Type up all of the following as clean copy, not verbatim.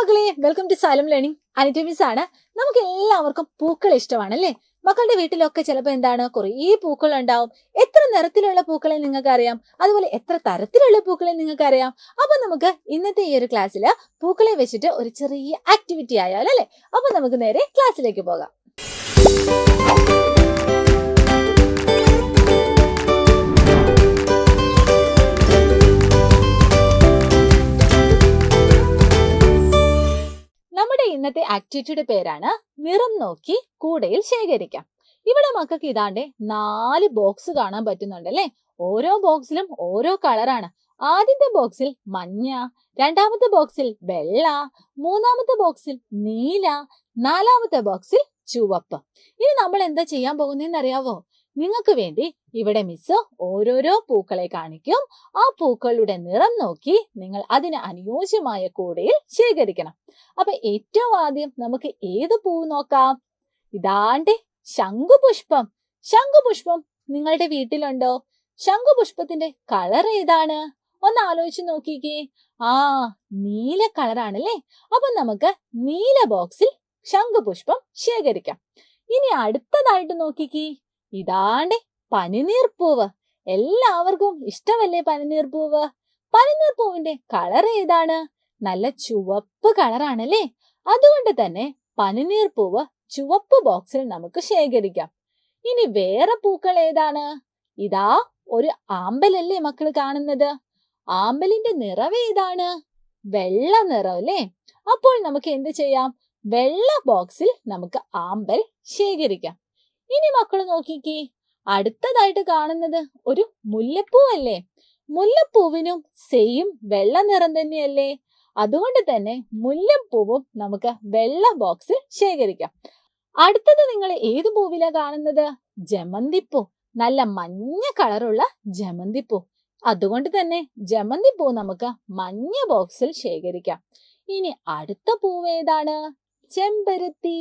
മക്കളെ, welcome to Xylem learning. Anitha miss ആണ്. നമുക്ക് എല്ലാവർക്കും പൂക്കൾ ഇഷ്ടമാണല്ലേ? മക്കളുടെ വീട്ടിലൊക്കെ ചിലപ്പോൾ എന്താണ്, കുറേ പൂക്കൾ ഉണ്ടാവും. എത്ര നിറത്തിലുള്ള പൂക്കളെ നിങ്ങൾക്ക് അറിയാം, അതുപോലെ എത്ര തരത്തിലുള്ള പൂക്കളെ നിങ്ങൾക്ക് അറിയാം. അപ്പൊ നമുക്ക് ഇന്നത്തെ ഈ ഒരു ക്ലാസ്സിൽ പൂക്കളെ വെച്ചിട്ട് ഒരു ചെറിയ ആക്ടിവിറ്റി ആയാലല്ലേ? അപ്പൊ നമുക്ക് നേരെ ക്ലാസ്സിലേക്ക് പോകാം. നമ്മുടെ ഇന്നത്തെ ആക്ടിവിറ്റിയുടെ പേരാണ് നിറം നോക്കി കൂടയിൽ ശേഖരിക്കാം. ഇവിടെ മക്കൾക്ക് ഇതാണ്ട് 4 ബോക്സ് കാണാൻ പറ്റുന്നുണ്ടല്ലേ? ഓരോ ബോക്സിലും ഓരോ കളറാണ്. ആദ്യത്തെ ബോക്സിൽ മഞ്ഞ, രണ്ടാമത്തെ ബോക്സിൽ വെള്ള, മൂന്നാമത്തെ ബോക്സിൽ നീല, നാലാമത്തെ ബോക്സിൽ ചുവപ്പ്. ഇനി നമ്മൾ എന്താ ചെയ്യാൻ പോകുന്നതെന്ന് അറിയാവോ? നിങ്ങൾക്ക് വേണ്ടി ഇവിടെ മിസ് ഓരോരോ പൂക്കളെ കാണിക്കും. ആ പൂക്കളുടെ നിറം നോക്കി നിങ്ങൾ അതിന് അനുയോജ്യമായ കൂടയിൽ ശേഖരിക്കണം. അപ്പൊ ഏറ്റവും ആദ്യം നമുക്ക് ഏത് പൂ നോക്കാം? ഇതാണ്ട് ശംഖുപുഷ്പം. ശംഖുപുഷ്പം നിങ്ങളുടെ വീട്ടിലുണ്ടോ? ശംഖുപുഷ്പത്തിന്റെ കളർ ഏതാണ്? ഒന്ന് ആലോചിച്ച് നോക്കിക്കേ. നീല കളറാണല്ലേ? അപ്പൊ നമുക്ക് നീല ബോക്സിൽ ശംഖുപുഷ്പം ശേഖരിക്കാം. ഇനി അടുത്തതായിട്ട് നോക്കിക്കേ. ഇതാണ്ട് പനിനീർപ്പൂവ്. എല്ലാവർക്കും ഇഷ്ടമല്ലേ പനിനീർപ്പൂവ്? പനിനീർപ്പൂവിന്റെ കളർ ഏതാണ്? നല്ല ചുവപ്പ് കളറാണല്ലേ? അതുകൊണ്ട് തന്നെ പനിനീർപ്പൂവ് ചുവപ്പ് ബോക്സിൽ നമുക്ക് ശേഖരിക്കാം. ഇനി വേറെ പൂക്കൾ ഏതാണ്? ഇതാ ഒരു ആമ്പലല്ലേ മക്കൾ കാണുന്നത്? ആമ്പലിന്റെ നിറം ഏതാണ്? വെള്ള നിറം അല്ലേ? അപ്പോൾ നമുക്ക് എന്ത് ചെയ്യാം? വെള്ള ബോക്സിൽ നമുക്ക് ആമ്പൽ ശേഖരിക്കാം. ഇനി മക്കൾ നോക്കിക്കേ. അടുത്തതായിട്ട് കാണുന്നത് ഒരു മുല്ലപ്പൂ അല്ലേ? മുല്ലപ്പൂവിനും സെയിം വെള്ള നിറം തന്നെയല്ലേ? അതുകൊണ്ട് തന്നെ മുല്ലപ്പൂവും നമുക്ക് വെള്ള ബോക്സിൽ ശേഖരിക്കാം. അടുത്തത് നിങ്ങൾ ഏത് പൂവിലാ കാണുന്നത്? ജമന്തിപ്പൂ. നല്ല മഞ്ഞ കളറുള്ള ജമന്തിപ്പൂ. അതുകൊണ്ട് തന്നെ ജമന്തിപ്പൂ നമുക്ക് മഞ്ഞ ബോക്സിൽ ശേഖരിക്കാം. ഇനി അടുത്ത പൂവ് ഏതാണ്? ചെമ്പരത്തി.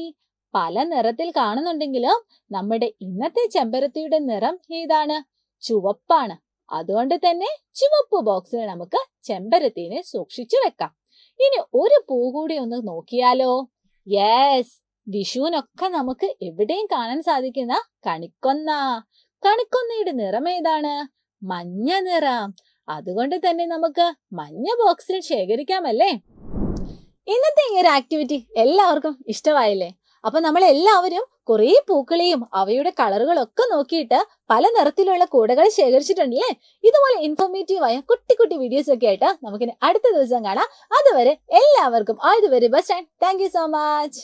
പല നിറത്തിൽ കാണുന്നുണ്ടെങ്കിലും നമ്മുടെ ഇന്നത്തെ ചെമ്പരത്തിയുടെ നിറം ഏതാണ്? ചുവപ്പാണ്. അതുകൊണ്ട് തന്നെ ചുവപ്പ് ബോക്സിൽ നമുക്ക് ചെമ്പരത്തിനെ സൂക്ഷിച്ചു വെക്കാം. ഇനി ഒരു പൂ കൂടി ഒന്ന് നോക്കിയാലോ? യെസ്, വിഷുവിനൊക്കെ നമുക്ക് എവിടെയും കാണാൻ സാധിക്കുന്ന കണിക്കൊന്ന. കണിക്കൊന്നയുടെ നിറം ഏതാണ്? മഞ്ഞ നിറം. അതുകൊണ്ട് തന്നെ നമുക്ക് മഞ്ഞ ബോക്സിൽ ശേഖരിക്കാമല്ലേ? ഇന്നത്തെ ഈ ഒരു ആക്ടിവിറ്റി എല്ലാവർക്കും ഇഷ്ടമായില്ലേ? അപ്പൊ നമ്മൾ എല്ലാവരും കുറേ പൂക്കളെയും അവയുടെ കളറുകളൊക്കെ നോക്കിയിട്ട് പല നിറത്തിലുള്ള കൂടകൾ ശേഖരിച്ചിട്ടുണ്ടല്ലേ? ഇതുപോലെ ഇൻഫോർമേറ്റീവായ കുട്ടി കുട്ടി വീഡിയോസ് ഒക്കെ ആയിട്ട് നമുക്കിനി അടുത്ത ദിവസം കാണാം. അതുവരെ എല്ലാവർക്കും all the very best and thank you so much.